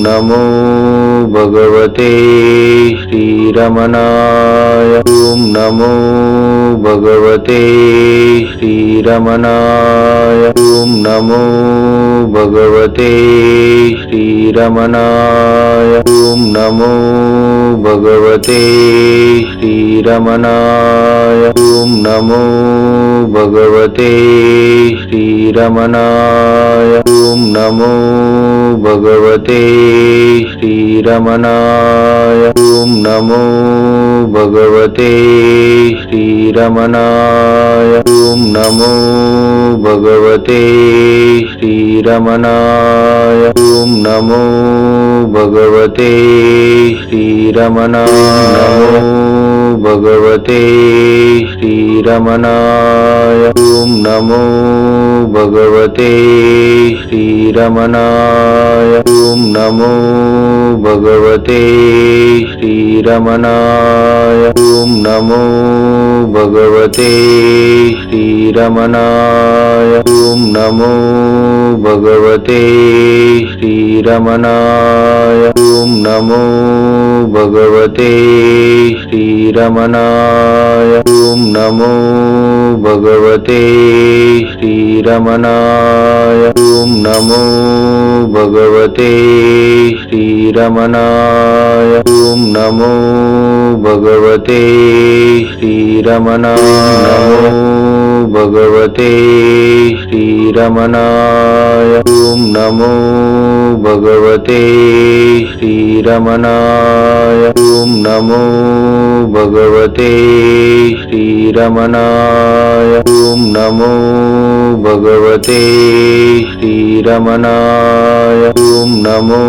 नमो भगवते श्रीरमणाय। ओम नमो भगवते श्रीरमणाय। ओम नमो भगवते श्रीरमणाय। ओम नमो भगवते श्रीरमणाय। ओम नमो भगवते श्रीरमणाय। ओम नमो भगवते श्रीरमणाय। ओम नमो भगवते श्रीरमणाय। ओम नमो भगवते श्रीरमणाय। ओम नमो भगवते श्रीरमणाय। नमो भगवते श्रीरमणाय। ओम नमो भगवते श्रीरमणाय। ओम नमो भगवते श्रीरमणाय। ओम नमो भगवते श्रीरमणाय। ओम नमो भगवते श्रीरमणाय। ओम नमो भगवते श्रीरमणाय। ओम नमो भगवते श्रीरमणाय। ओम नमो भगवते श्रीरमणाय। ओम नमो भगवते श्रीरमणाय। नमो भगवते श्रीरमणाय। ओम नमो भगवते श्रीरमणाय। ओम नमो भगवते श्रीरमणाय। ओम नमो भगवते श्रीरमणाय। ओम नमो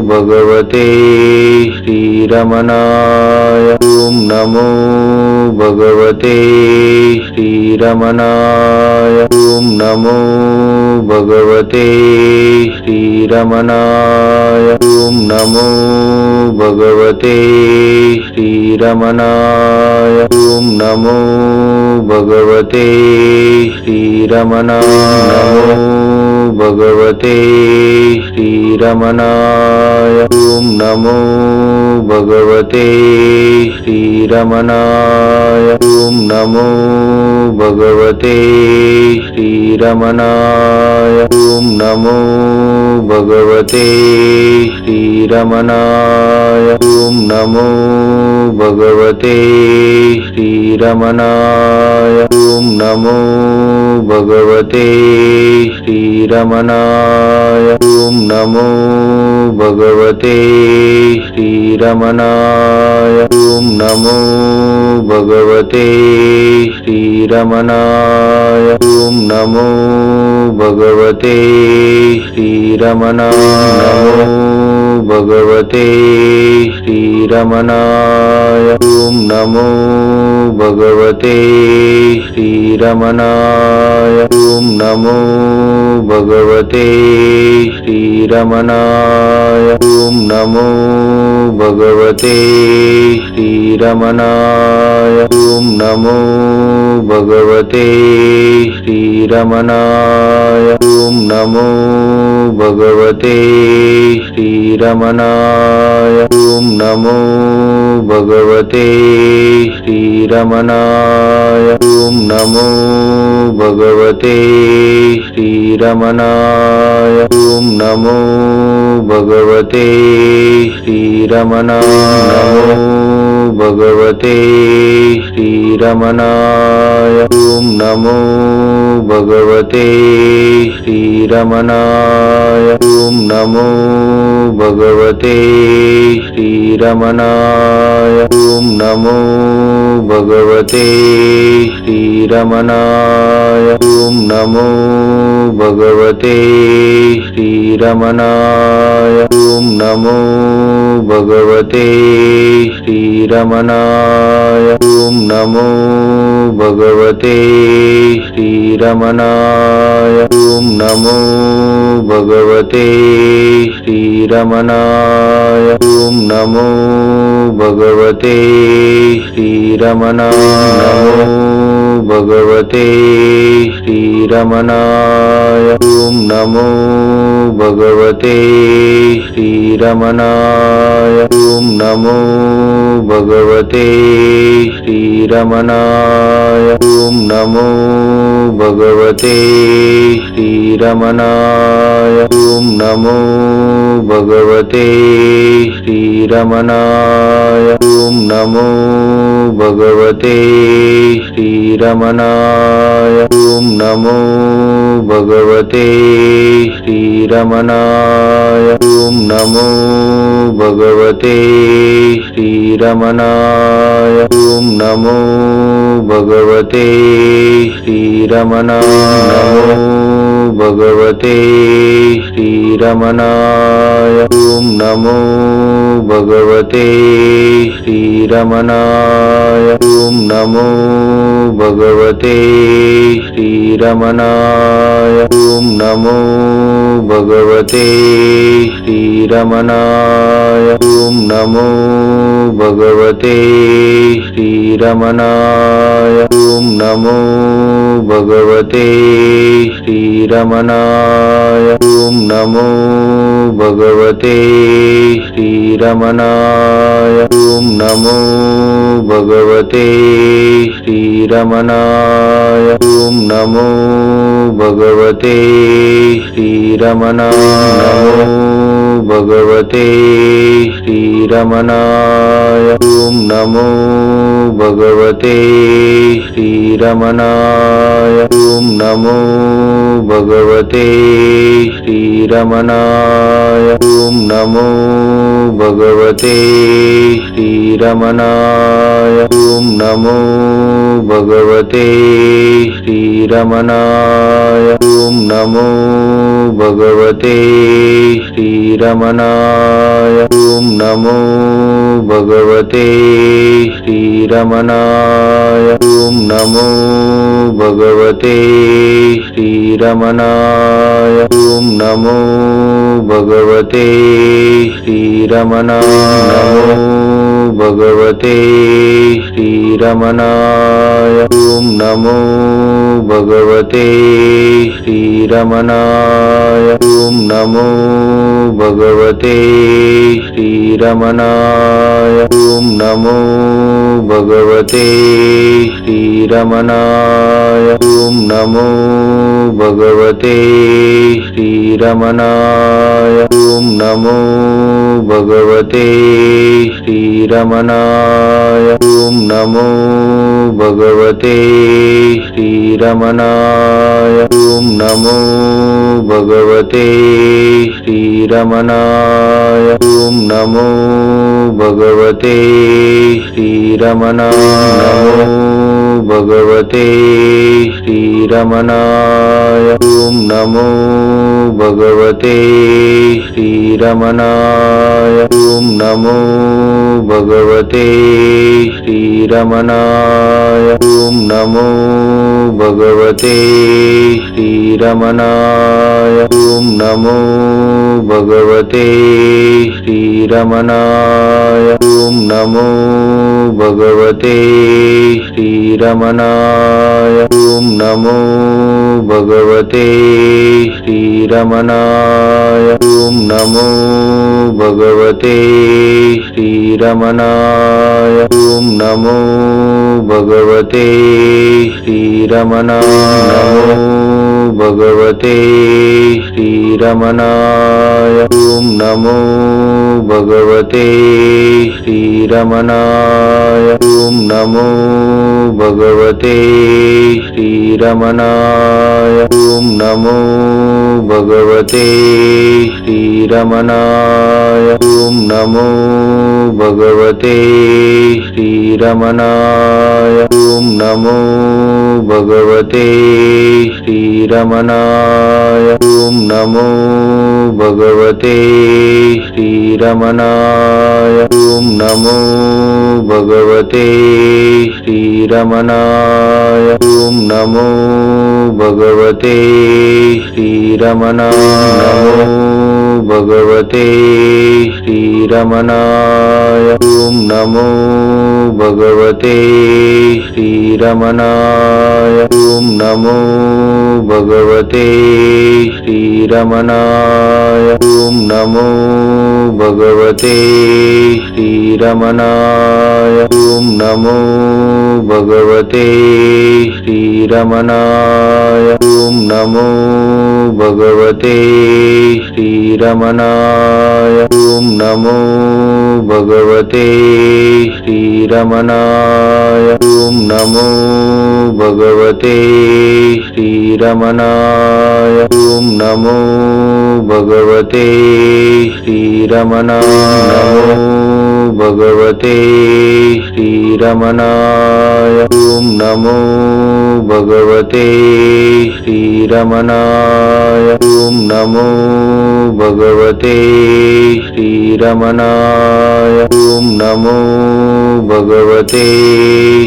भगवते श्रीरमणाय। ओम नमो भगवते श्रीरमणाय। ओम नमो भगवते श्रीरमणाय। ओम नमो भगवते श्रीरमणाय। ओम नमो भगवते श्रीरमणाय। नमो भगवते श्रीरमणाय। ओम नमो भगवते श्रीरमणाय। ओम नमो भगवते श्रीरमणाय। ओम नमो भगवते श्रीरमणाय। ओम नमो भगवते श्रीरमणाय। ओम नमो भगवते श्रीरमणाय। ओम नमो भगवते श्रीरमणाय। ओम नमो भगवते श्रीरमणाय। ओम नमो भगवते श्रीरमणाय। नमो भगवते श्रीरमणाय। ओम नमो भगवते श्रीरमणाय। ओम नमो भगवते श्रीरमणाय। ओम नमो भगवते श्रीरमणाय। ओम नमो भगवते श्रीरमणाय। ओम नमो भगवते श्रीरमणाय। ओम नमो भगवते श्रीरमणाय। ओम नमो भगवते श्रीरमणाय। ओम नमो भगवते श्रीरमणाय। नमो भगवते श्रीरमणाय। ओम नमो भगवते श्रीरमणाय। ओम नमो भगवते श्रीरमणाय। ओम नमो भगवते श्रीरमणाय। ओम नमो भगवते श्रीरमणाय। ओम नमो भगवते श्रीरमणाय। ओम नमो भगवते श्रीरमणाय। ओम नमो भगवते श्रीरमणाय। ओम ॐ नमो भगवते श्रीरमणाय नमो भगवते श्रीरमणाय ॐ नमो भगवते श्रीरमणाय ॐ नमो भगवते श्रीरमणाय ॐ नमो भगवते श्रीरमणाय ॐ नमो भगवते श्रीरमणाय ॐ नमो भगवते श्रीरमणाय ॐ नमो भगवते श्रीरमणाय ॐ नमो भगवते श्रीरमणाय ॐ नमो भगवते श्रीरमणाय नमो भगवते श्रीरमणाय ॐ नमो भगवते श्रीरमणाय ॐ नमो भगवते श्रीरमणाय ॐ नमो भगवते श्रीरमणाय ॐ नमो भगवते श्रीरमणाय ॐ नमो भगवते श्रीरमणाय ॐ नमो भगवते श्रीरमणाय ॐ नमो भगवते श्रीरमणाय ॐ नमो भगवते श्रीरमणाय नमो भगवते श्रीरमणाय ॐ नमो भगवते श्रीरमणाय ॐ नमो भगवते श्रीरमणाय ॐ नमो भगवते श्रीरमणाय ॐ नमो भगवते श्रीरमणाय ॐ नमो भगवते श्रीरमणाय ॐ नमो भगवते श्रीरमणाय ॐ नमो भगवते श्रीरमणाय ॐ नमो भगवते श्रीरमणाय नमो भगवते श्रीरमणाय ॐ नमो भगवते श्रीरमणाय ॐ नमो भगवते श्रीरमणाय ॐ नमो भगवते श्रीरमणाय ॐ नमो भगवते श्रीरमणाय ॐ नमो भगवते श्रीरमणाय ॐ नमो भगवते श्रीरमणाय ॐ नमो भगवते श्रीरमणाय ॐ नमो भगवते श्रीरमणाय नमो भगवते श्रीरमणाय ॐ नमो भगवते श्रीरमणाय ॐ नमो भगवते श्रीरमणाय ॐ नमो भगवते श्रीरमणाय ॐ नमो भगवते श्रीरमणाय ॐ नमो भगवते श्रीरमणाय ॐ नमो भगवते श्रीरमणाय ॐ नमो भगवते श्रीरमणाय ॐ नमो भगवते श्रीरमणाय नमो भगवते श्रीरमणाय ॐ नमो भगवते श्रीरमणाय ॐ नमो भगवते श्रीरमणाय ॐ नमो भगवते श्रीरमणाय ॐ नमो भगवते श्रीरमणाय ॐ नमो भगवते श्रीरमणाय ॐ नमो भगवते श्रीरमणाय ॐ नमो भगवते श्रीरमणाय ॐ नमो भगवते श्रीरमणाय नमो भगवते श्रीरमणाय ओम नमो भगवते श्रीरमणाय ओम नमो भगवते श्रीरमणाय ओम नमो भगवते श्रीरमणाय ओम नमो भगवते श्रीरमणाय ओम नमो भगवते श्रीरमणाय ओम नमो भगवते श्रीरमणाय ओम नमो भगवते श्रीरमणाय ओम नमो भगवते श्रीरमणाय भगवते श्रीरमणाय ओम नमो भगवते श्रीरमणाय ओम नमो भगवते श्रीरमणाय ओम नमो भगवते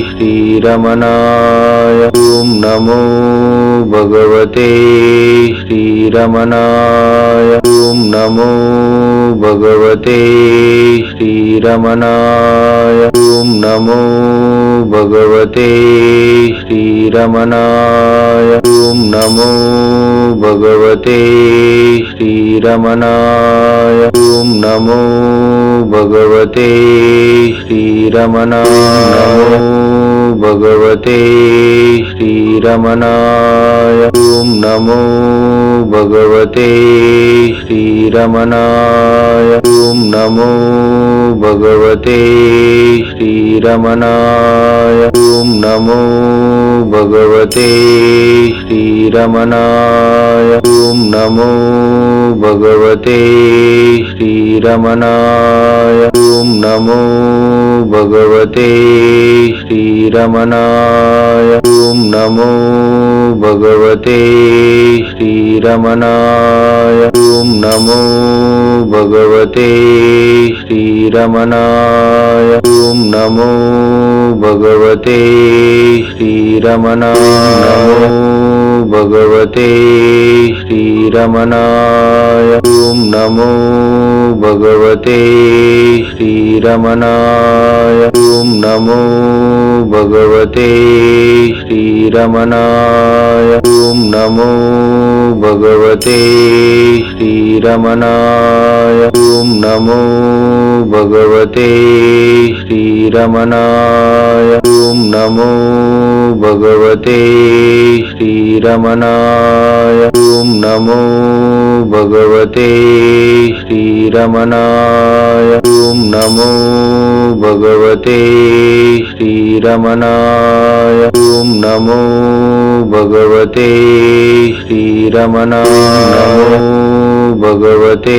श्रीरमणाय ओम नमो भगवते श्रीरमणाय ओम नमो भगवते श्रीरमणाय ओम नमो भगवते श्रीरमणाय ओम नमो भगवते श्रीरमणाय ओम नमो भगवते श्रीरमणाय भगवते श्रीरमणाय ओम नमो भगवते श्रीरमणाय ओम नमो भगवते श्रीरमणाय ओम नमो भगवते श्रीरमणाय ओम नमो भगवते श्रीरमणाय ओम नमो भगवते श्रीरमणाय ओम नमो भगवते श्रीरमणाय ओम नमो भगवते श्रीरमणाय ओम नमो भगवते श्रीरमणाय भगवते श्रीरमणाय ओम नमो भगवते श्रीरमणाय ओम नमो भगवते श्रीरमणाय ओम नमो भगवते श्रीरमणाय ओम नमो भगवते श्रीरमणाय ओम नमो भगवते श्रीरमणाय ओम नमो भगवते श्रीरमणाय ओम नमो भगवते श्रीरमणाय ओम नमो भगवते श्रीरमणाय भगवते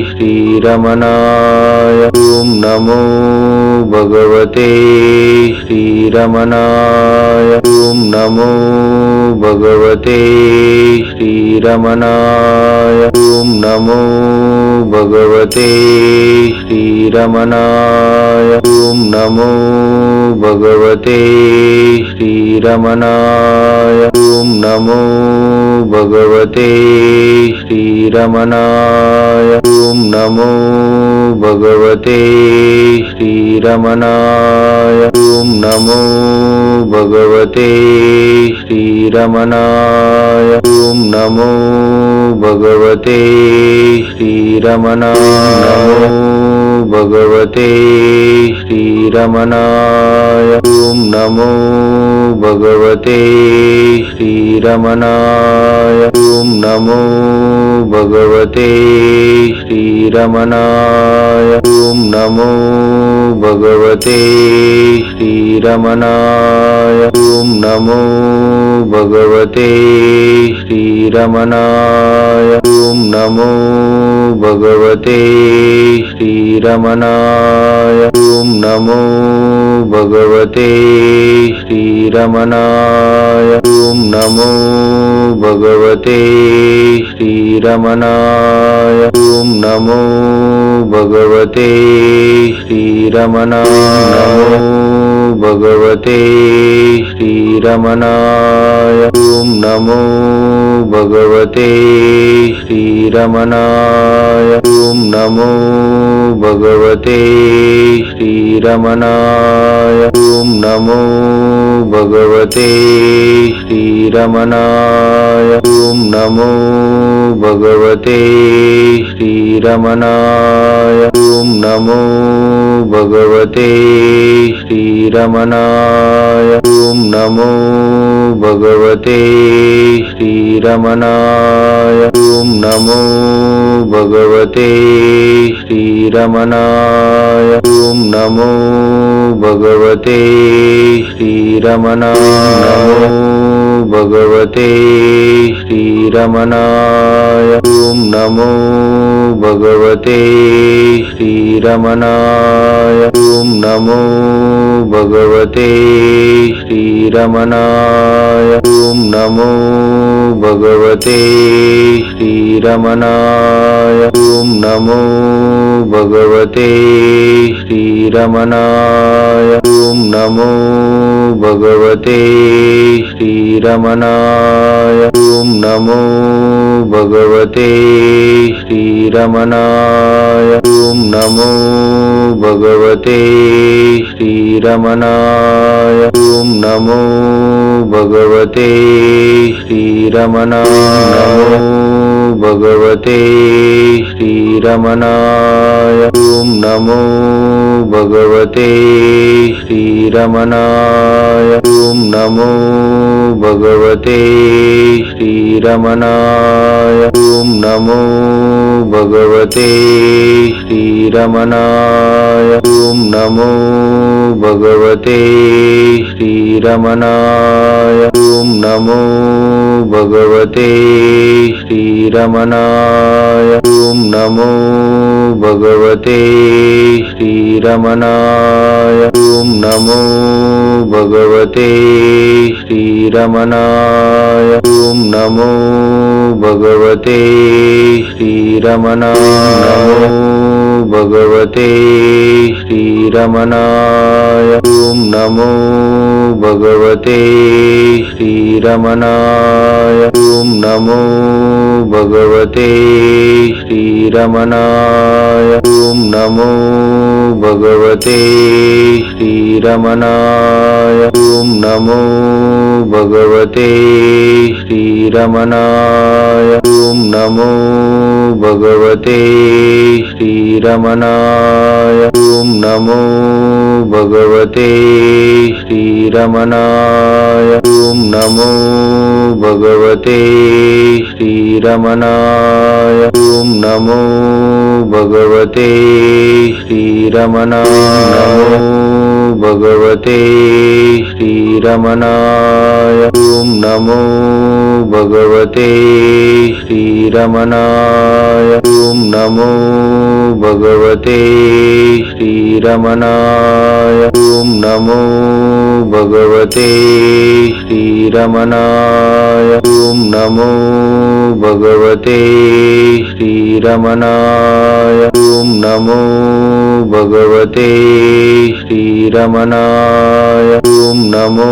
श्रीरमणाय ओम नमो भगवते श्रीरमणाय ओम नमो भगवते श्रीरमणाय ओम नमो भगवते श्रीरमणाय ओम नमो भगवते श्रीरमणाय ओम नमो भगवते श्रीरमणाय ओम नमो भगवते श्रीरमणाय ओम नमो भगवते श्रीरमणाय ओम नमो भगवते श्रीरमणाय भगवते श्रीरमणाय ओम नमो भगवते श्रीरमणाय ओम नमो भगवते श्रीरमणाय ओम नमो भगवते श्रीरमणाय ओम नमो भगवते श्रीरमणाय ओम नमो भगवते श्रीरमणाय ओम नमो भगवते श्रीरमणाय ओम नमो भगवते श्रीरमणाय ओम नमो भगवते श्रीरमणाय भगवते श्रीरमणाय ओम नमो भगवते श्रीरमणाय ओम नमो भगवते श्रीरमणाय ओम नमो भगवते श्रीरमणाय ओम नमो भगवते श्रीरमणाय ओम नमो भगवते श्रीरमणाय ओम नमो भगवते श्रीरमणाय ओम नमो भगवते श्रीरमणाय ओम नमो भगवते श्रीरमणाय भगवते श्रीरमणाय ओम नमो भगवते श्रीरमणाय ओम नमो भगवते श्रीरमणाय ओम नमो भगवते श्रीरमणाय ओम नमो भगवते श्रीरमणाय ओम नमो भगवते श्रीरमणाय ओम नमो भगवते श्रीरमणाय ओम नमो भगवते श्रीरमणाय ओम नमो भगवते श्रीरमणाय भगवते श्रीरमणाय ओम नमो भगवते श्रीरमणाय ओम नमो भगवते श्रीरमणाय ओम नमो भगवते श्रीरमणाय ओम नमो भगवते श्रीरमणाय ओम नमो भगवते श्रीरमणाय ओम नमो भगवते श्रीरमणाय ओम नमो भगवते श्रीरमणाय ओम नमो भगवते श्रीरमणाय भगवते श्रीरमणाय ओम नमो भगवते श्रीरमणाय ओम नमो भगवते श्रीरमणाय ओम नमो भगवते श्रीरमणाय ओम नमो भगवते श्रीरमणाय ओम नमो भगवते श्रीरमणाय ओम नमो भगवते श्रीरमणाय ओम नमो भगवते श्रीरमणाय ओम नमो भगवते श्रीरमणाय भगवते श्रीरमणाय ओम नमो भगवते श्रीरमणाय ओम नमो भगवते श्रीरमणाय ओम नमो भगवते श्रीरमणाय ओम नमो भगवते श्रीरमणाय ओम नमो भगवते श्रीरमणाय ओम नमो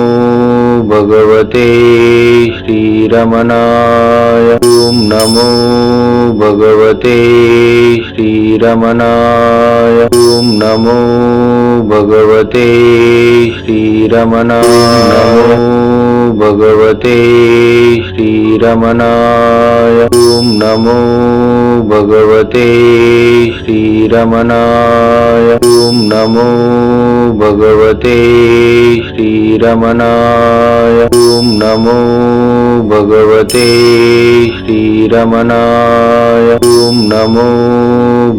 भगवते श्रीरमणाय ओम नमो भगवते श्रीरमणाय ओम नमो भगवते श्रीरमणाय भगवते श्रीरमणाय ओम नमो भगवते श्रीरमणाय ओम नमो भगवते श्रीरमणाय ओम नमो भगवते श्रीरमणाय ओम नमो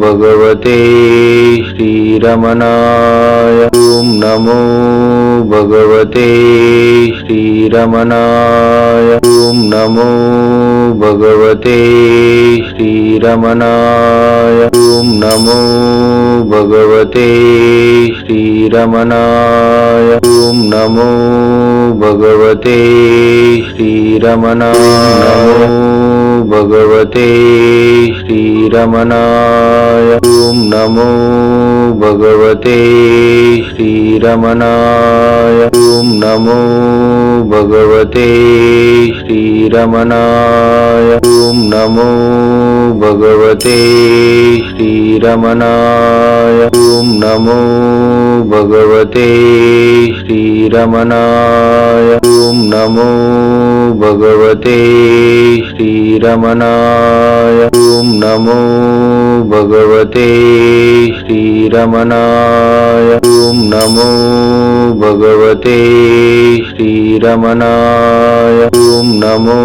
भगवते श्रीरमणाय ओम नमो भगवते श्रीरमणाय ओम नमो भगवते श्रीरमणाय ओम नमो भगवते श्रीरमणाय ओम नमो भगवते श्रीरमणाय भगवते श्रीरमणाय ॐ नमो भगवते श्रीरमणाय ॐ नमो भगवते श्रीरमणाय ॐ नमो भगवते श्रीरमणाय ॐ नमो भगवते श्रीरमणाय ॐ नमो भगवते श्रीरमणाय ॐ नमो भगवते श्रीरमणाय ॐ नमो भगवते श्रीरमणाय ॐ नमो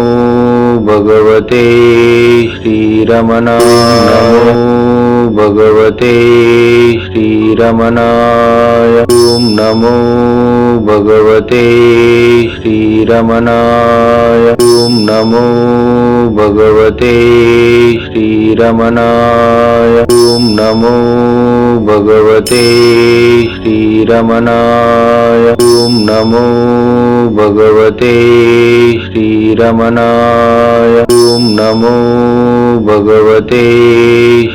भगवते श्रीरमणाय नमो भगवते श्रीरमणाय ॐ नमो भगवते श्रीरमणाय ॐ नमो भगवते श्रीरमणाय ॐ नमो भगवते श्रीरमणाय ॐ नमो भगवते श्रीरमणाय ॐ नमो भगवते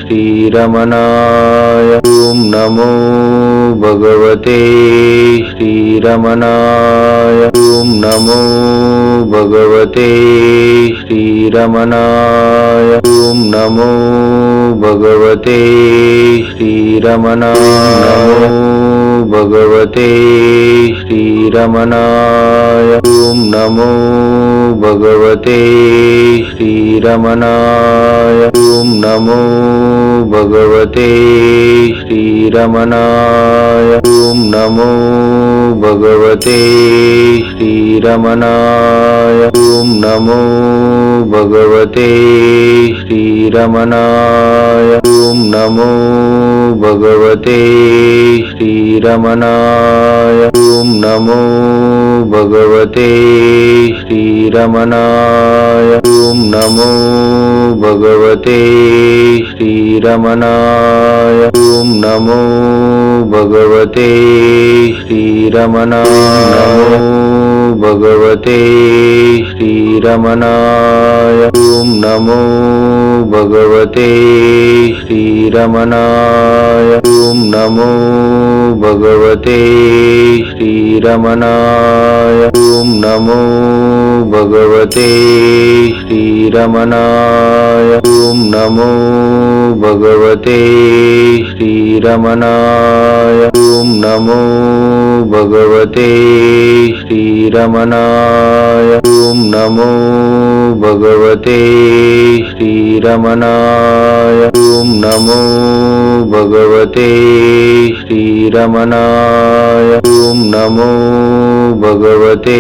श्रीरमणाय ॐ नमो भगवते श्रीरमणाय ॐ नमो भगवते श्रीरमणाय ॐ नमो भगवते श्रीरमणाय नमो भगवते श्रीरमणाय ॐ नमो भगवते श्रीरमणाय ॐ नमो भगवते श्रीरमणाय ॐ नमो भगवते श्रीरमणाय ॐ नमो भगवते श्रीरमणाय ॐ नमो भगवते श्रीरमणाय ॐ नमो भगवते श्रीरमणाय ॐ नमो भगवते श्रीरमणाय ॐ नमो भगवते श्रीरमणाय नमो भगवते श्रीरमणाय ॐ नमो भगवते श्रीरमणाय ॐ नमो भगवते श्रीरमणाय ॐ नमो भगवते श्रीरमणाय ॐ नमो भगवते श्रीरमणाय ॐ नमो भगवते श्रीरमणाय ॐ नमो भगवते श्रीरमणाय ॐ नमो भगवते श्रीरमणाय ॐ नमो भगवते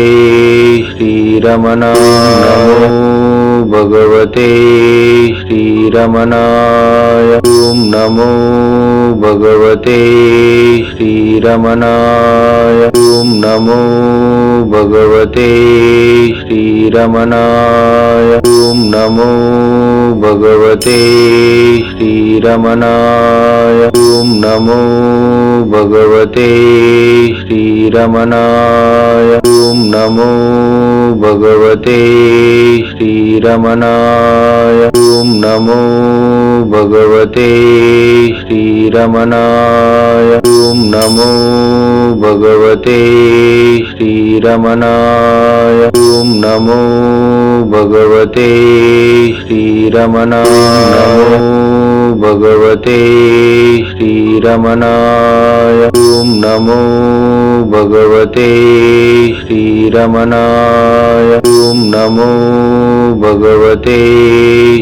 श्रीरमणाय नमो भगवते श्रीरमणाय ॐ नमो भगवते श्रीरमणाय ॐ नमो भगवते श्रीरमणाय ॐ नमो भगवते श्रीरमणाय ॐ नमो भगवते श्रीरमणाय ॐ नमो भगवते श्रीरमणाय ॐ नमो भगवते श्रीरमणाय ॐ नमो भगवते श्रीरमणाय ॐ नमो भगवते श्रीरमणाय नमो भगवते श्रीरमणाय ॐ नमो भगवते श्रीरमणाय ॐ नमो भगवते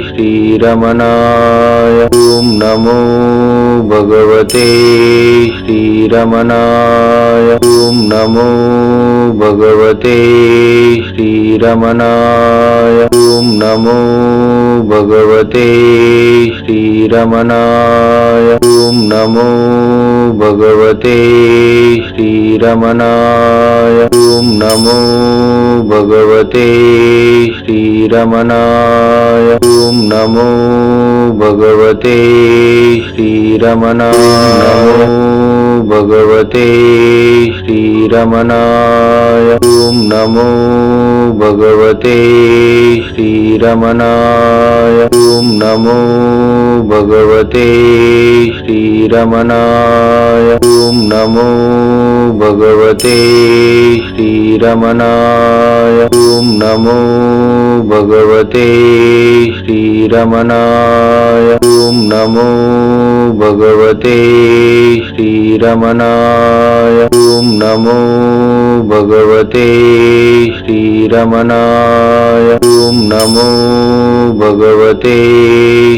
श्रीरमणाय ॐ नमो भगवते श्रीरमणाय ॐ नमो भगवते श्रीरमणाय ॐ नमो भगवते श्रीरमणाय ॐ नमो भगवते श्रीरमणाय ॐ नमो भगवते श्रीरमणाय ॐ नमो भगवते श्रीरमणाय भगवते श्रीरमणाय। ओम नमो भगवते श्रीरमणाय। ओम नमो भगवते श्रीरमणाय। ओम नमो भगवते श्रीरमणाय। ओम नमो भगवते श्रीरमणाय। ओम नमो भगवते श्रीरमणाय। ओम नमो भगवते श्रीरमणाय। ओम नमो भगवते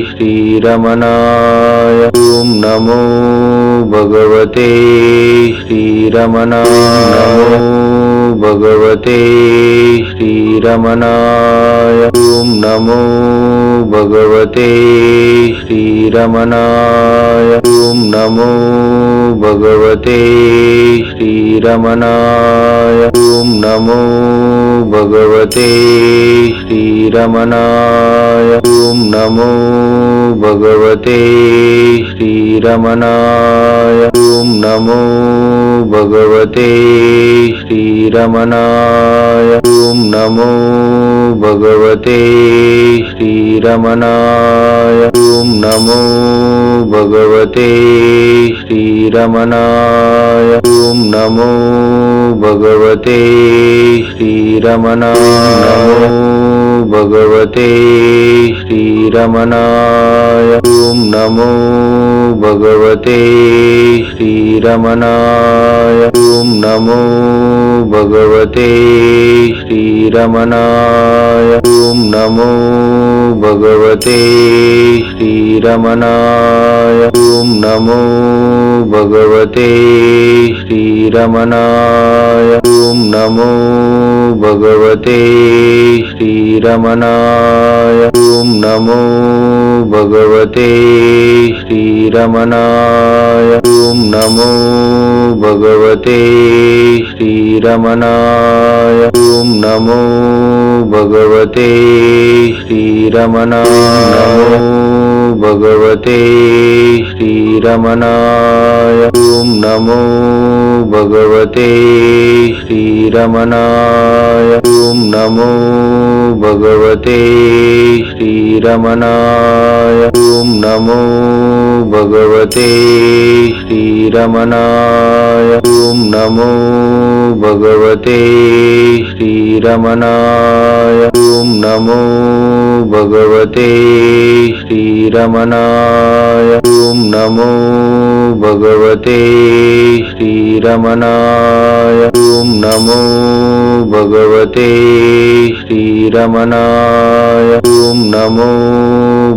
श्रीरमणाय। ओम नमो भगवते श्रीरमणाय। नमो भगवते श्रीरमणाय। ओम नमो भगवते श्रीरमणाय। ओम नमो भगवते श्रीरमणाय। ओम नमो भगवते श्रीरमणाय। ओम नमो भगवते श्रीरमणाय। ओम नमो भगवते श्रीरमणाय। ओम नमो भगवते श्रीरमणाय। ओम नमो भगवते श्रीरमणाय। ओम नमो भगवते श्रीरमणाय। नमो भगवते श्रीरमणाय। ओम नमो भगवते श्रीरमणाय। ओम नमो भगवते श्रीरमणाय। ओम नमो भगवते श्रीरमणाय। ओम नमो भगवते श्रीरमणाय। ओम नमो भगवते श्रीरमणाय। ओम नमो भगवते श्रीरमणाय। ओम नमो भगवते श्रीरमणाय। ओम नमो भगवते श्रीरमणाय। नमो भगवते श्रीरमणाय। ओम नमो भगवते श्रीरमणाय। ओम नमो भगवते श्रीरमणाय। ओम नमो भगवते श्रीरमणाय। ओम नमो भगवते श्रीरमणाय। ओम नमो भगवते श्रीरमणाय। ओम नमो भगवते श्रीरमणाय। ओम नमो भगवते श्रीरमणाय। ओम नमो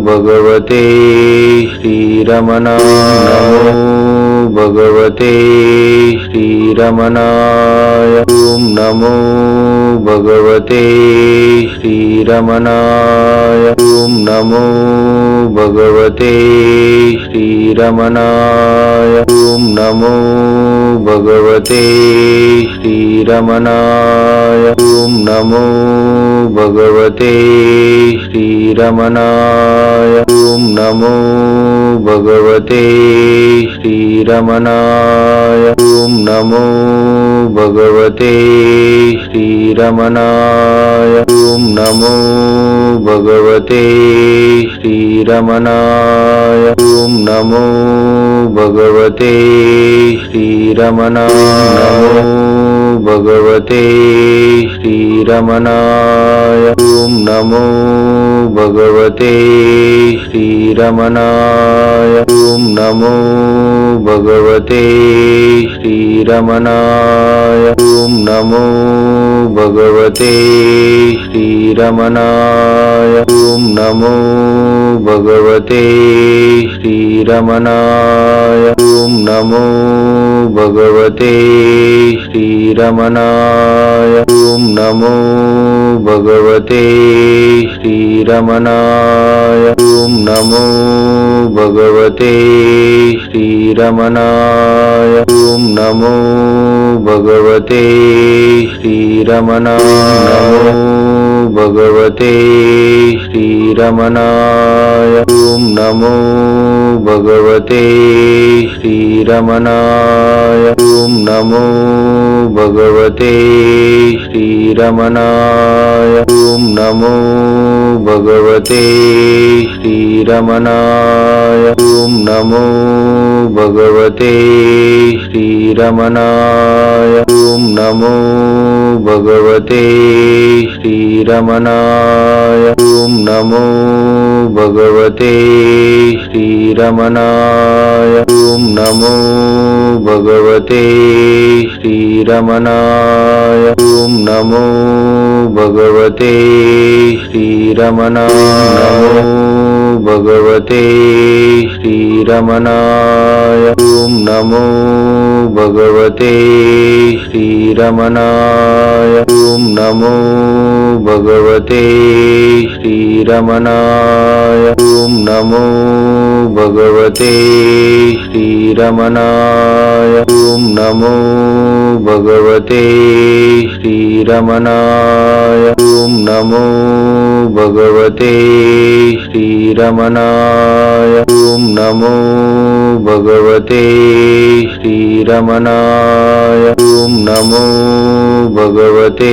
भगवते श्रीरमणाय। नमो भगवते श्रीरमणाय। ओम नमो भगवते श्रीरमणाय। ओम नमो भगवते श्रीरमणाय। ओम नमो भगवते श्रीरमणाय। ओम नमो भगवते श्रीरमणाय। ओम नमो भगवते श्रीरमणाय। ओम नमो भगवते श्रीरमणाय। ओम नमो भगवते श्रीरमणाय। ओम नमो भगवते श्रीरमणाय। नमो भगवते श्रीरमणाय। ओम नमो भगवते श्रीरमणाय। ओम नमो भगवते श्रीरमणाय। ओम नमो भगवते श्रीरमणाय। ओम नमो भगवते श्रीरमणाय। ओम नमो भगवते श्रीरमणाय। ओम नमो भगवते श्रीरमणाय। ओम नमो भगवते श्रीरमणाय ओम नमो भगवते श्रीरमणाय भगवते श्रीरमणाय ओम नमो भगवते श्रीरमणाय ओम नमो भगवते श्रीरमणाय ओम नमो भगवते श्रीरमणाय ओम नमो भगवते श्रीरमणाय ओम नमो भगवते श्रीरमणाय ओम नमो भगवते श्रीरमणाय ओम नमो भगवते श्रीरमणाय ओम नमो भगवते श्रीरमणाय भगवते श्रीरमणाय ओम नमो भगवते श्रीरमणाय ओम नमो भगवते श्रीरमणाय ओम नमो भगवते श्रीरमणाय ओम नमो भगवते श्रीरमणाय ओम नमो भगवते श्रीरमणाय ओम नमो भगवते श्रीरमणाय ओम नमो भगवते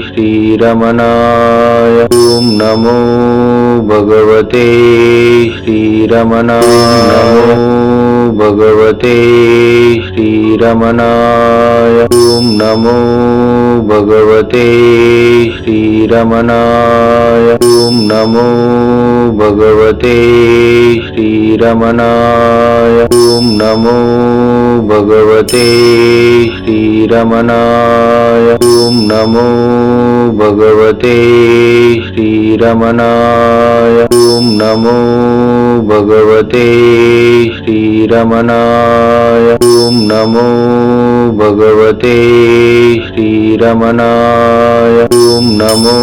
श्रीरमणाय ओम नमो भगवते श्रीरमणाय भगवते श्रीरमणाय ओम नमो भगवते श्रीरमणाय ओम नमो भगवते श्रीरमणाय ओम नमो भगवते श्रीरमणाय ओम नमो भगवते श्रीरमणाय ओम नमो भगवते श्रीरमणाय ओम नमो भगवते श्रीरमणाय ओम नमो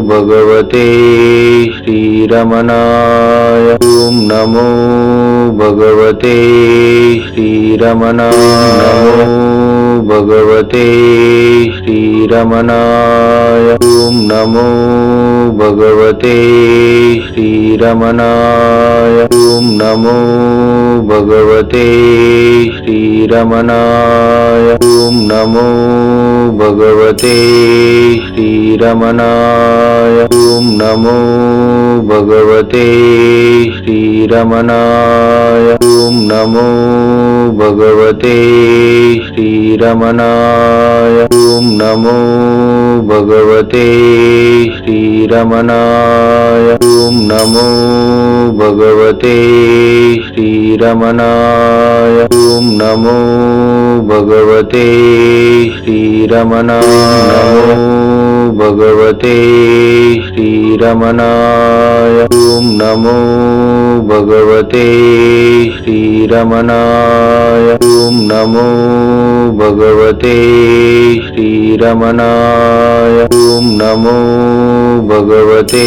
भगवते श्रीरमणाय ओम नमो भगवते श्रीरमणाय भगवते श्रीरमणाय ओम नमो भगवते श्रीरमणाय ओम नमो भगवते श्रीरमणाय ओम नमो भगवते श्रीरमणाय ओम नमो भगवते श्रीरमणाय ओम नमो भगवते श्रीरमणाय ओम नमो भगवते श्रीरमणाय ओम नमो भगवते श्रीरमणाय ओम नमो भगवते श्रीरमणाय भगवते श्रीरमणाय ओम नमो भगवते श्रीरमणाय ओम नमो भगवते श्रीरमणाय ओम नमो भगवते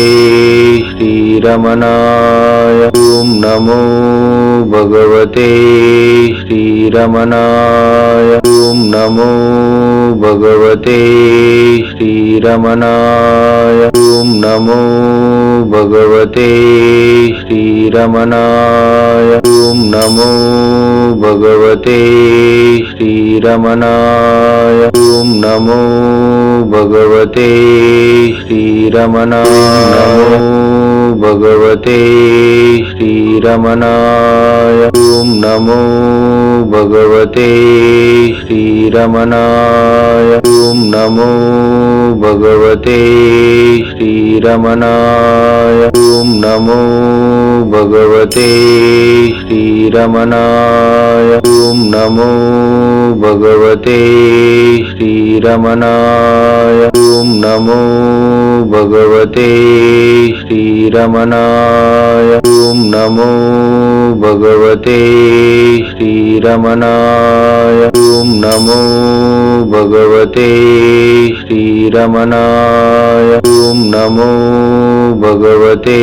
श्रीरमणाय ओम नमो भगवते श्रीरमणाय ओम नमो भगवते श्रीरमणाय ओम नमो भगवते श्रीरमणाय ओम नमो भगवते श्रीरमणाय ओम नमो भगवते श्रीरमणाय भगवते श्रीरमणाय ओम नमो भगवते श्रीरमणाय ओम नमो भगवते श्रीरमणाय ओम नमो भगवते श्रीरमणाय ओम नमो भगवते श्रीरमणाय ओम नमो भगवते श्रीरमणाय ओम नमो भगवते श्रीरमणाय ॐ नमो भगवते श्रीरमणाय ॐ नमो भगवते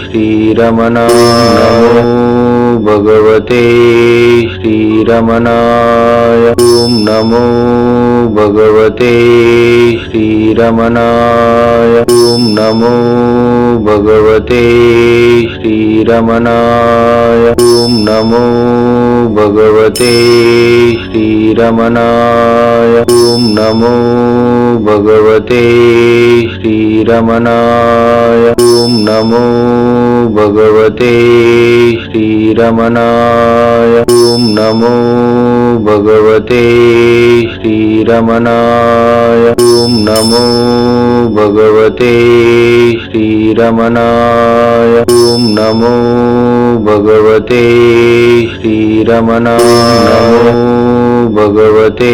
श्रीरमणाय भगवते श्रीरमणाय ॐ नमो भगवते श्रीरमणाय ॐ नमो भगवते श्रीरमणाय ॐ नमो भगवते श्रीरमणाय ॐ नमो भगवते श्रीरमणाय ॐ नमो भगवते श्रीरमणाय ॐ नमो भगवते श्रीरमणाय ॐ नमो भगवते श्रीरमणाय ॐ नमो भगवते श्रीरमणाय भगवते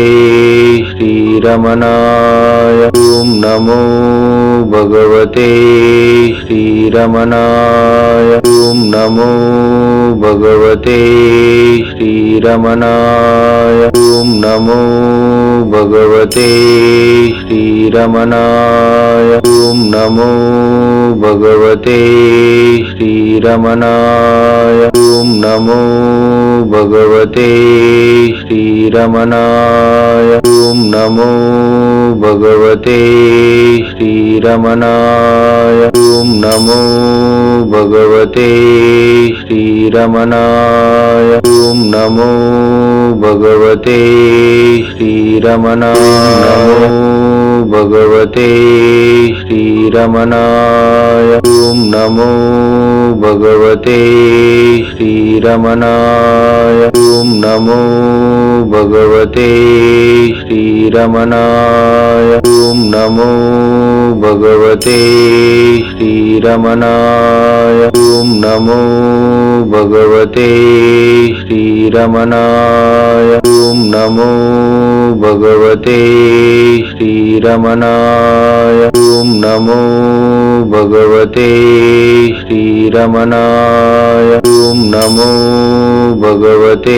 श्रीरमणाय ॐ नमो भगवते श्रीरमणाय ॐ नमो भगवते श्रीरमणाय ॐ नमो भगवते श्रीरमणाय ॐ नमो भगवते श्रीरमणाय ॐ नमो भगवते श्रीरमणाय ॐ नमो भगवते श्रीरमणाय ॐ नमो भगवते श्रीरमणाय ॐ नमो भगवते श्रीरमणाय भगवते श्रीरमणाय ॐ नमो भगवते श्रीरमणाय ॐ नमो भगवते श्रीरमणाय ॐ नमो भगवते श्रीरमणाय ॐ नमो भगवते श्रीरमणाय ॐ नमो भगवते श्रीरमणाय ॐ नमो भगवते श्रीरमणाय ॐ नमो भगवते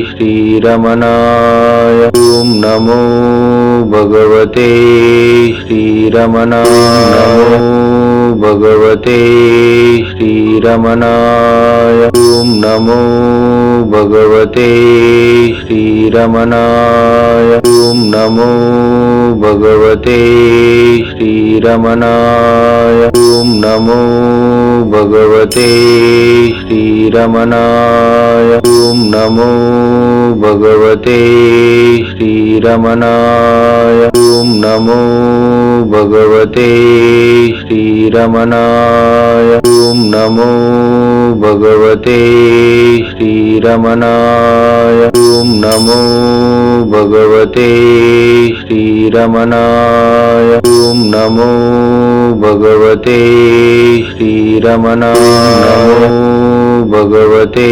श्रीरमणाय ॐ नमो भगवते श्रीरमणाय भगवते श्रीरमणाय ॐ नमो भगवते श्रीरमणाय ॐ नमो भगवते श्रीरमणाय ॐ नमो भगवते श्रीरमणाय ॐ नमो भगवते श्रीरमणाय ॐ नमो भगवते श्रीरमणाय ॐ नमो भगवते श्रीरमणाय ॐ नमो भगवते श्रीरमणाय ॐ नमो भगवते श्रीरमणाय भगवते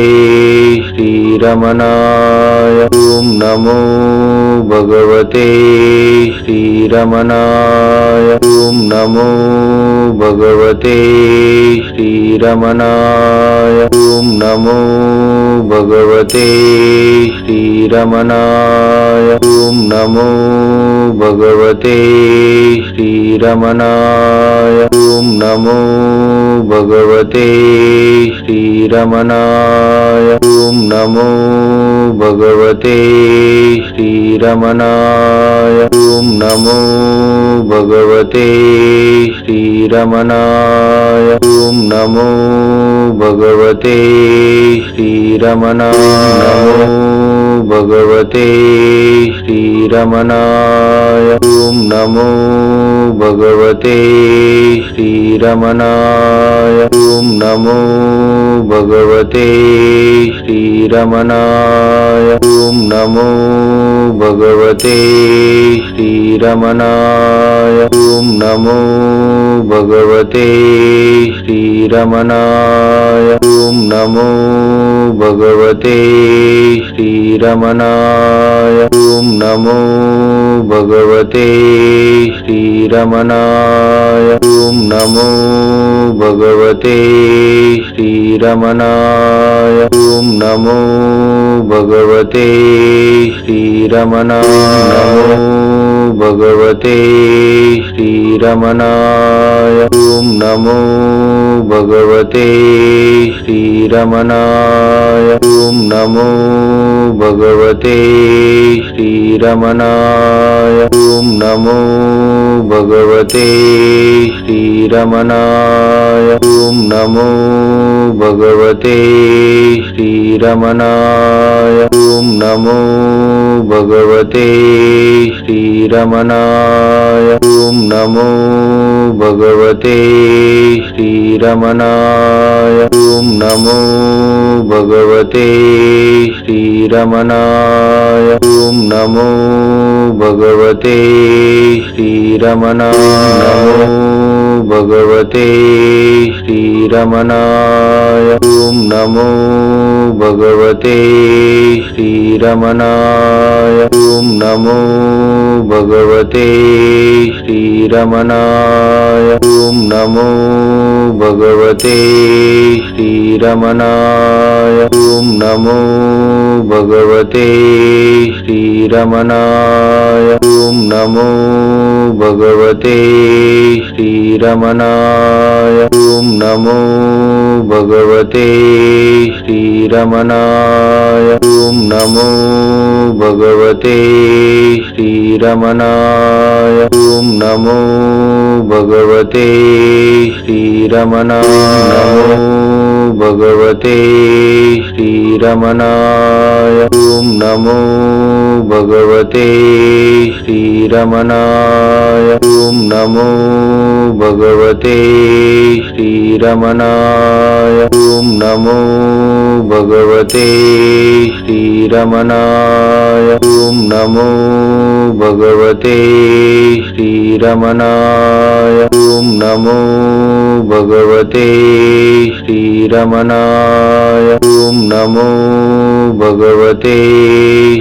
श्रीरमणाय ॐ नमो भगवते श्रीरमणाय ॐ नमो भगवते श्रीरमणाय ॐ नमो भगवते श्रीरमणाय ॐ नमो भगवते श्रीरमणाय ॐ नमो भगवते श्रीरमणाय ॐ नमो भगवते श्रीरमणाय ॐ नमो भगवते श्रीरमणाय ॐ नमो भगवते श्रीरमणाय भगवते श्रीरमणाय ॐ नमो भगवते श्रीरमणाय ॐ नमो भगवते श्रीरमणाय ॐ नमो भगवते श्रीरमणाय ओम नमो भगवते श्रीरमणाय ओम नमो भगवते श्रीरमणाय ओम नमो भगवते श्रीरमणाय ओम नमो भगवते श्रीरमणाय ओम नमो भगवते श्रीरमणाय भगवते श्रीरमणाय ओम नमो भगवते श्रीरमणाय ओम नमो भगवते श्रीरमणाय ओम नमो भगवते श्रीरमणाय ओम नमो भगवते श्रीरमणाय ओम नमो भगवते श्रीरमणाय ओम नमो भगवते श्रीरमणाय ओम नमो भगवते श्रीरमणाय ओम नमो भगवते श्रीरमणाय भगवते श्रीरमणाय ओम नमो भगवते श्रीरमणाय ओम नमो भगवते श्रीरमणाय ओम नमो भगवते श्रीरमणाय ओम नमो भगवते श्रीरमणाय ओम नमो भगवते श्रीरमणाय ओम नमो भगवते श्रीरमणाय ओम नमो भगवते श्रीरमणाय ओम नमो भगवते श्रीरमणाय भगवते श्रीरमणाय ओम नमो भगवते श्रीरमणाय ओम नमो भगवते श्रीरमणाय ओम नमो भगवते श्रीरमणाय ओम नमो भगवते श्रीरमणाय ओम नमो भगवते श्रीरमणाय ओम नमो भगवते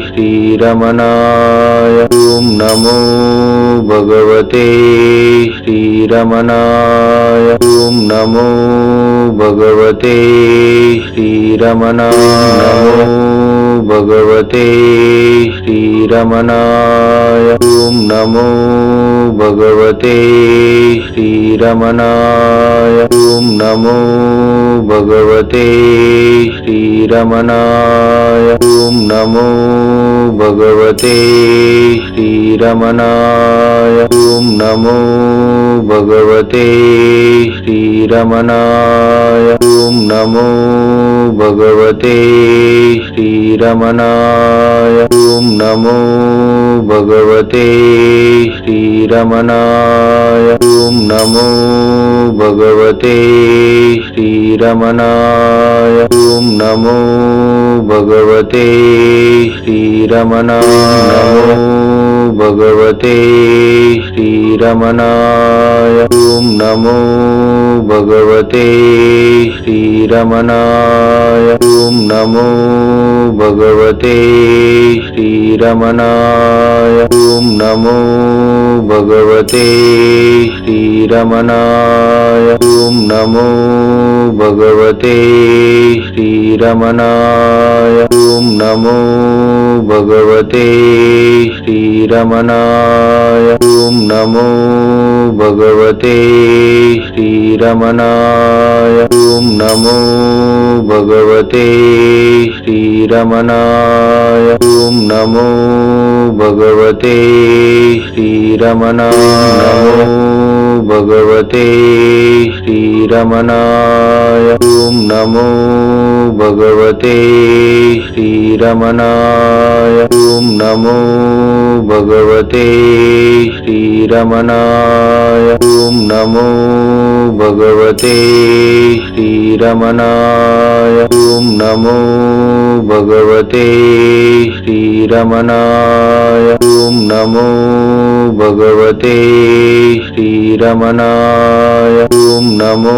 श्रीरमणाय ओम नमो भगवते श्रीरमणाय ओम नमो भगवते श्रीरमणाय भगवते श्रीरमणाय ओम नमो भगवते श्रीरमणाय ओम नमो भगवते श्रीरमणाय ओम नमो भगवते श्रीरमणाय ओम नमो भगवते श्रीरमणाय ओम नमो भगवते श्रीरमणाय ओम नमो भगवते श्रीरमणाय ओम नमो भगवते श्रीरमणाय ओम नमो भगवते श्रीरमणाय भगवते श्रीरमणाय ओम नमो भगवते श्रीरमणाय ओम नमो भगवते श्रीरमणाय ओम नमो भगवते श्रीरमणाय ओम नमो भगवते श्रीरमणाय ओम नमो भगवते श्रीरमणाय ओम नमो भगवते श्रीरमणाय ओम नमो भगवते श्रीरमणाय ओम नमो भगवते श्रीरमणाय भगवते श्रीरमणाय ओम नमो भगवते श्रीरमणाय ओम नमो भगवते श्रीरमणाय ओम नमो भगवते श्रीरमणाय ओम नमो भगवते श्रीरमणाय ओम नमो भगवते श्रीरमणाय ओम नमो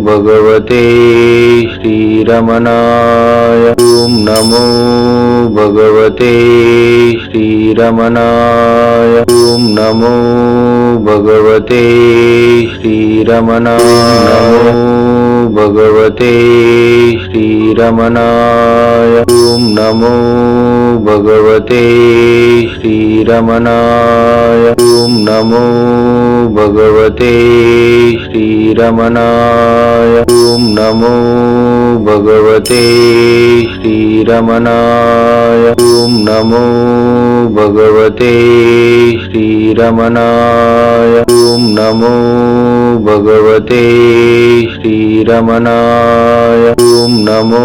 भगवते श्रीरमणाय ओम नमो भगवते श्रीरमणाय ओम नमो भगवते श्रीरमणाय भगवते श्रीरमणाय ओम नमो भगवते श्रीरमणाय ओम नमो भगवते श्रीरमणाय ओम नमो भगवते श्रीरमणाय ओम नमो भगवते श्रीरमणाय ओम नमो भगवते श्रीरमणाय ओम नमो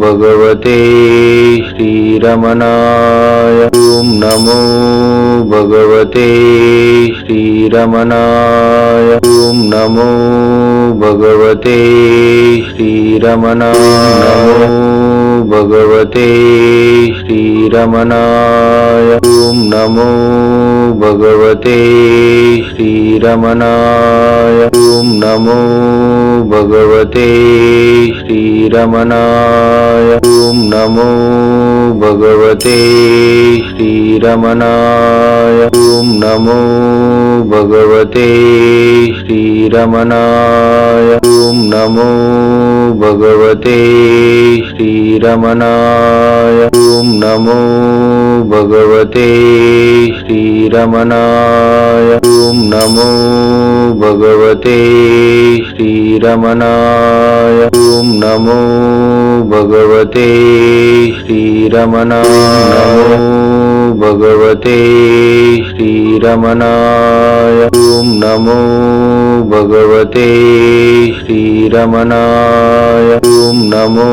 भगवते श्रीरमणाय ओम नमो भगवते श्रीरमणाय ओम नमो भगवते श्रीरमणाय भगवते श्रीरमणाय ओम नमो भगवते श्रीरमणाय ओम नमो भगवते श्रीरमणाय ओम नमो भगवते श्रीरमणाय ओम नमो भगवते श्रीरमणाय ओम नमो भगवते श्रीरमणाय ओम नमो भगवते श्रीरमणाय ओम नमो भगवते श्रीरमणाय ओम नमो भगवते श्रीरमणाय भगवते श्रीरमणाय ओम नमो भगवते श्रीरमणाय ओम नमो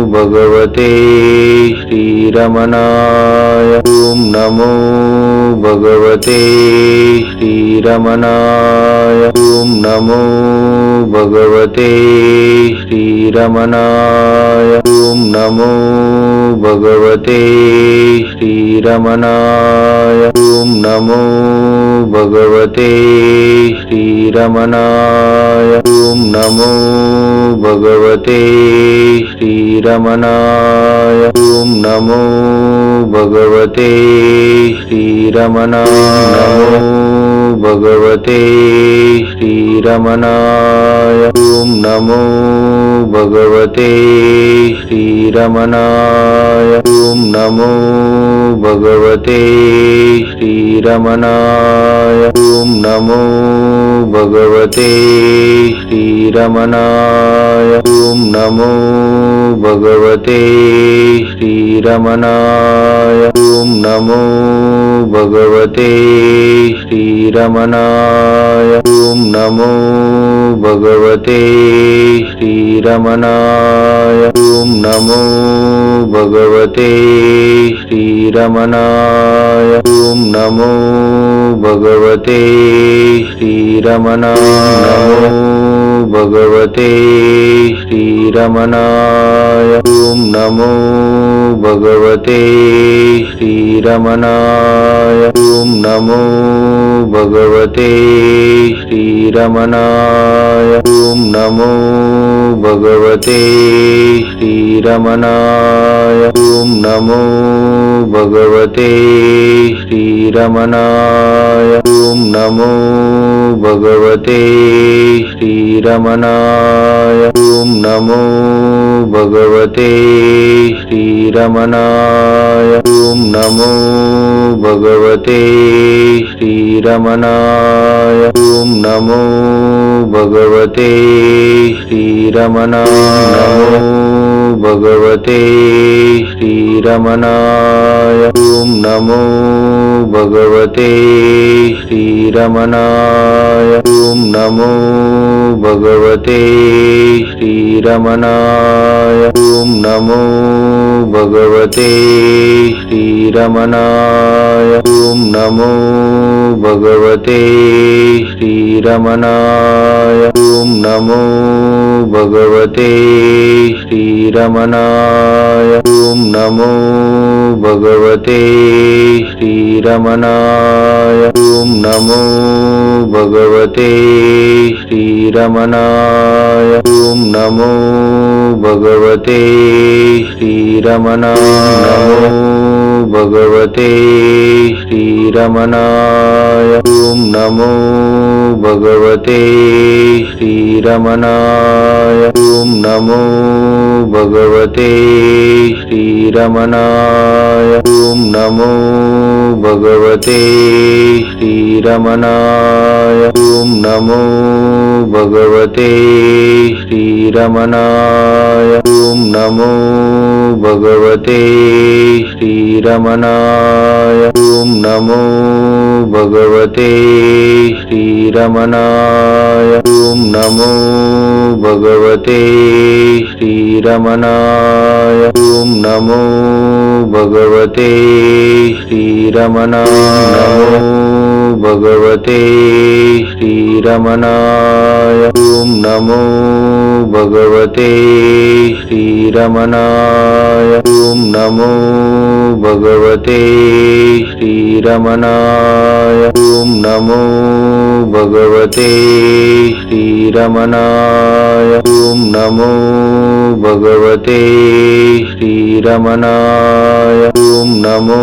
भगवते श्रीरमणाय ओम नमो भगवते श्रीरमणाय ओम नमो भगवते श्रीरमणाय ओम नमो भगवते श्रीरमणाय ओम नमो भगवते श्रीरमणाय ओम नमो भगवते श्रीरमणाय ओम नमो भगवते श्रीरमणाय भगवते श्रीरमणाय ओम नमो भगवते श्रीरमणाय ओम नमो भगवते श्रीरमणाय ओम नमो भगवते श्रीरमणाय ओम नमो भगवते श्रीरमणाय ओम नमो भगवते श्रीरमणाय ओम नमो भगवते श्रीरमणाय ओम नमो भगवते श्रीरमणाय ओम नमो भगवते श्रीरमणाय भगवते श्रीरमणाय ओम नमो भगवते श्रीरमणाय ओम नमो भगवते श्रीरमणाय ओम नमो भगवते श्रीरमणाय ओम नमो भगवते श्रीरमणाय ओम नमो भगवते श्रीरमणाय ओम नमो भगवते श्रीरमणाय ओम नमो भगवते श्रीरमणाय ओम नमो भगवते श्रीरमणाय भगवते श्रीरमणाय ओम नमो भगवते श्रीरमणाय ओम नमो भगवते श्रीरमणाय ओम नमो भगवते श्रीरमणाय ओम नमो भगवते श्रीरमणाय ओम नमो भगवते श्रीरमणाय ओम नमो भगवते श्रीरमणाय ओम नमो भगवते श्रीरमणाय ओम नमो भगवते श्रीरमणाय भगवते श्रीरमणाय ओम नमो भगवते श्रीरमणाय ओम नमो भगवते श्रीरमणाय ओम नमो भगवते श्रीरमणाय ओम नमो भगवते श्रीरमणाय ओम नमो भगवते श्रीरमणाय ओम नमो भगवते श्रीरमणाय ओम नमो भगवते श्रीरमणाय ओम नमो भगवते श्रीरमणाय भगवते श्रीरमणाय ओम नमो भगवते श्रीरमणाय ओम नमो भगवते श्रीरमणाय ओम नमो भगवते श्रीरमणाय ओम नमो भगवते श्रीरमणाय ओम नमो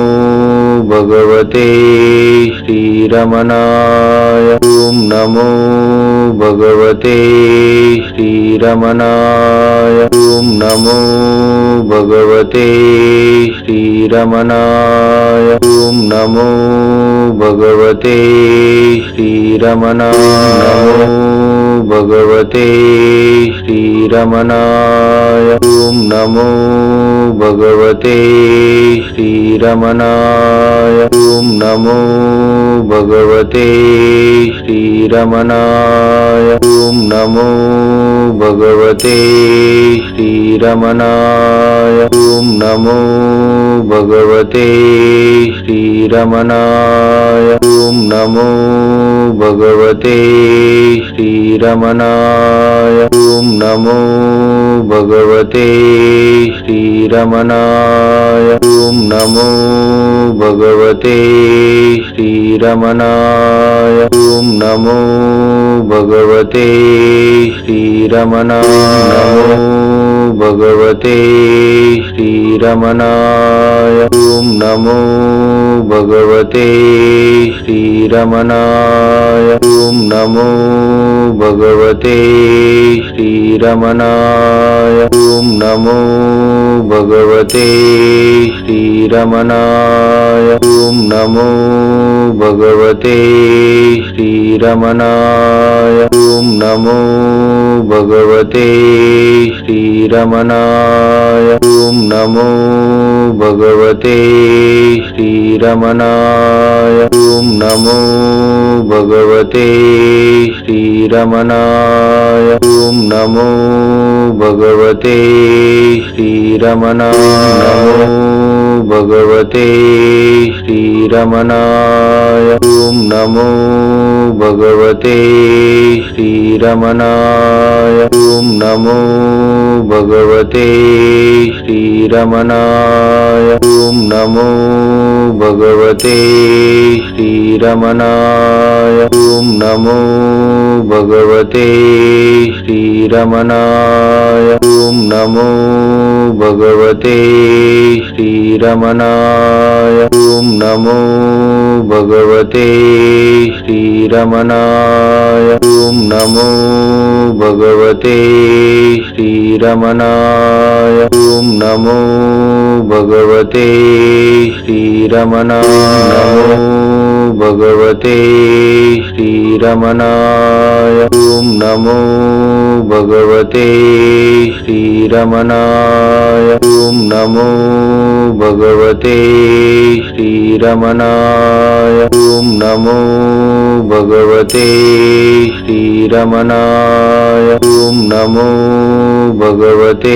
भगवते श्रीरमणाय ओम नमो भगवते श्रीरमणाय ओम नमो भगवते श्रीरमणाय ओम नमो भगवते श्रीरमणाय भगवते श्रीरमणाय ओम नमो भगवते श्रीरमणाय ओम नमो भगवते श्रीरमणाय ओम नमो भगवते श्रीरमणाय ओम नमो भगवते श्रीरमणाय ओम नमो भगवते श्रीरमणाय ओम नमो भगवते श्रीरमणाय ओम नमो भगवते श्रीरमणाय ओम नमो भगवते श्रीरमणाय भगवते श्रीरमणाय ओम नमो भगवते श्रीरमणाय ओम नमो भगवते श्रीरमणाय ओम नमो भगवते श्रीरमणाय ओम नमो भगवते श्रीरमणाय ओम नमो भगवते श्रीरमणाय ओम नमो भगवते श्रीरमणाय ओम नमो भगवते श्रीरमणाय ओम नमो भगवते श्रीरमणाय भगवते श्रीरमणाय ओम नमो भगवते श्रीरमणाय ओम नमो भगवते श्रीरमणाय ओम नमो भगवते श्रीरमणाय ओम नमो भगवते श्रीरमणाय ओम नमो भगवते श्रीरमणाय ओम नमो भगवते श्रीरमणाय ओम नमो भगवते श्रीरमणाय ओम नमो भगवते श्रीरमणाय भगवते श्रीरमणाय ओम नमो भगवते श्रीरमणाय ओम नमो भगवते श्रीरमणाय ओम नमो भगवते श्रीरमणाय ओम नमो भगवते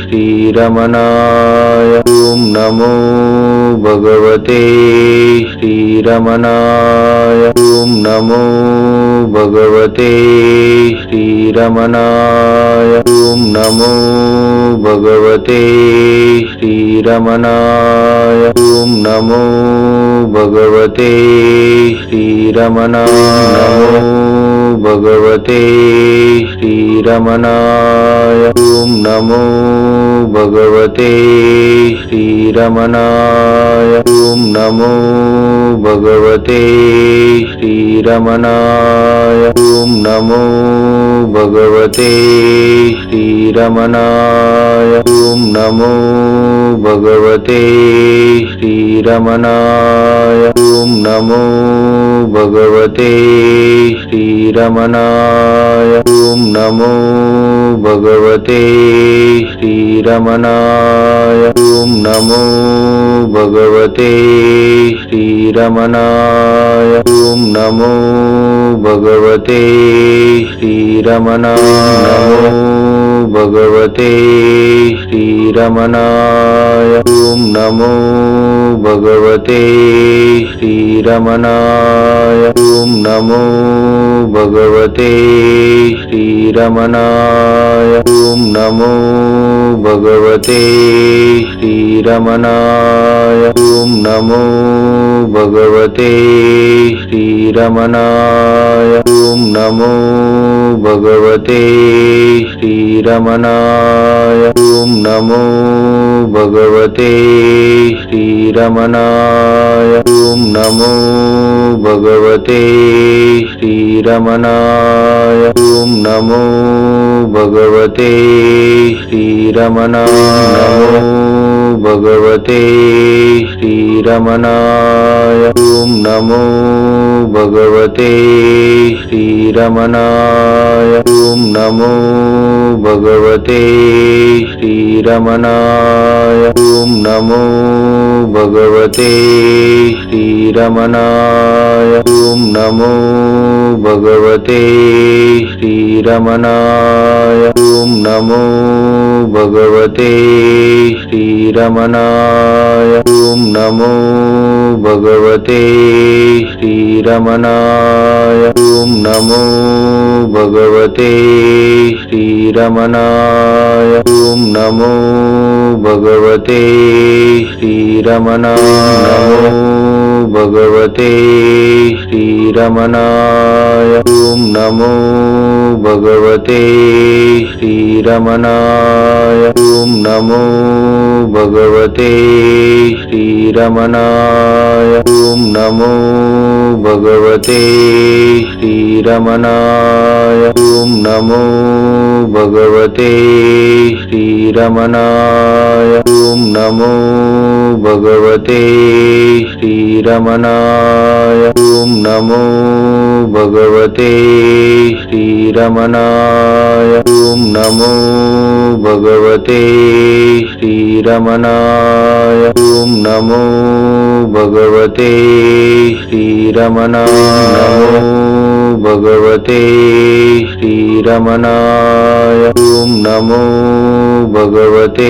श्रीरमणाय ओम नमो भगवते श्रीरमणाय ओम नमो भगवते श्रीरमणाय ओम नमो भगवते श्रीरमणाय ओम नमो भगवते श्रीरमणाय भगवते श्रीरमणाय ओम नमो भगवते श्रीरमणाय ओम नमो भगवते श्रीरमणाय ओम नमो भगवते श्रीरमणाय ओम नमो भगवते श्रीरमणाय ओम नमो भगवते श्रीरमणाय ओम नमो भगवते श्रीरमणाय ओम नमो भगवते श्रीरमणाय ओम नमो भगवते श्रीरमणाय भगवते श्रीरमणाय ओम नमो भगवते श्रीरमणाय ओम नमो भगवते श्रीरमणाय ओम नमो भगवते श्रीरमणाय ओम नमो भगवते श्रीरमणाय ओम नमो भगवते श्रीरमणाय ओम नमो भगवते श्रीरमणाय ओम नमो भगवते श्रीरमणाय ओम नमो भगवते श्रीरमणाय भगवते श्रीरमणाय ओम नमो भगवते श्रीरमणाय ओम नमो भगवते श्रीरमणाय ओम नमो भगवते श्रीरमणाय ओम नमो भगवते श्रीरमणाय ओम नमो भगवते श्रीरमणाय ओम नमो भगवते श्रीरमणाय ओम नमो भगवते श्रीरमणाय ओम नमो भगवते श्रीरमणाय भगवते श्रीरमणाय ओम नमो भगवते श्रीरमणाय ओम नमो भगवते श्रीरमणाय ओम नमो भगवते श्रीरमणाय ओम नमो भगवते श्रीरमणाय ओम नमो भगवते श्रीरमणाय ओम नमो भगवते श्रीरमणाय ओम नमो भगवते श्रीरमणाय ओम नमो भगवते श्रीरमणाय भगवते श्रीरमणाय ओम नमो भगवते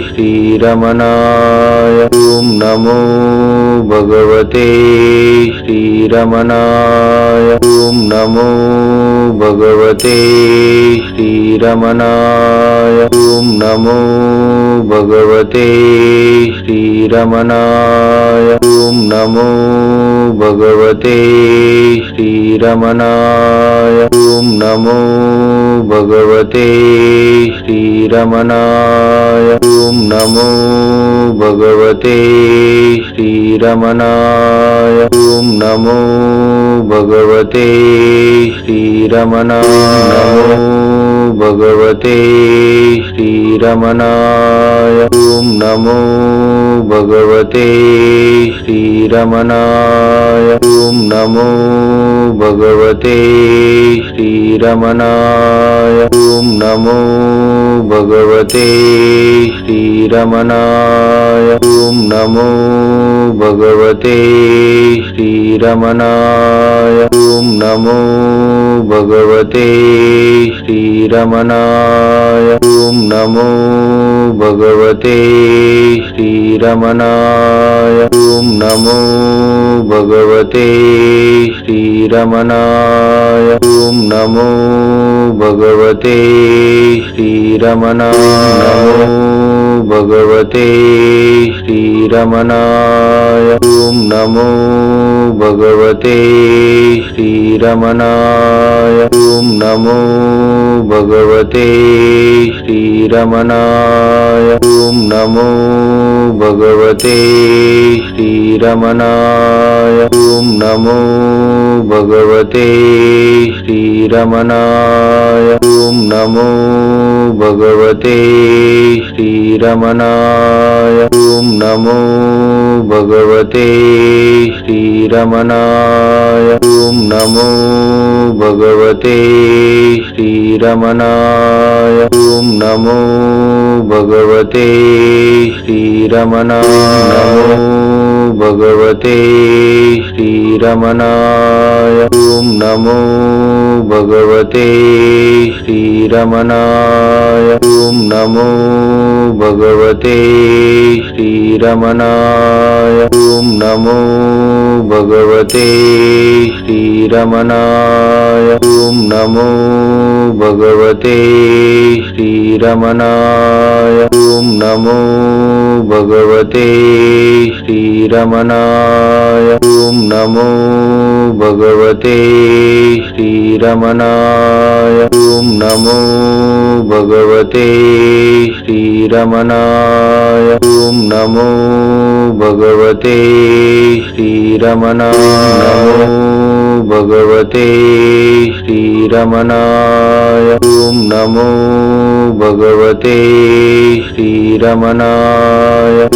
श्रीरमणाय ओम नमो भगवते श्रीरमणाय ओम नमो भगवते श्रीरमणाय ओम नमो भगवते श्रीरमणाय ओम नमो भगवते श्रीरमणाय ओम नमो भगवते श्रीरमणाय ओम नमो भगवते श्रीरमणाय ओम नमो भगवते श्रीरमणाय भगवते श्रीरमणाय ओम नमो भगवते श्रीरमणाय ॐ नमो भगवते श्रीरमणाय ॐ नमो भगवते श्रीरमणाय ॐ नमो भगवते श्रीरमणाय ॐ नमो भगवते श्रीरमणाय ॐ नमो भगवते श्रीरमणाय ॐ नमो भगवते श्रीरमणाय ॐ नमो भगवते श्रीरमणाय भगवते श्रीरमणाय ॐ नमो भगवते श्रीरमणाय ॐ नमो भगवते श्रीरमणाय ॐ नमो भगवते श्रीरमणाय ॐ नमो भगवते श्रीरमणाय ॐ नमो भगवते श्रीरमणाय ॐ नमो भगवते श्रीरमणाय ॐ नमो भगवते श्रीरमणाय ॐ नमो भगवते श्रीरमणाय भगवते श्रीरमणाय ॐ नमो भगवते श्रीरमणाय ॐ नमो भगवते श्रीरमणाय ॐ नमो भगवते श्रीरमणाय ॐ नमो भगवते श्रीरमणाय ॐ नमो भगवते श्रीरमणाय ॐ नमो भगवते श्रीरमणाय ॐ नमो भगवते श्रीरमणाय ॐ नमो भगवते श्रीरमणाय भगवते श्रीरमणाय ॐ नमो भगवते श्रीरमणाय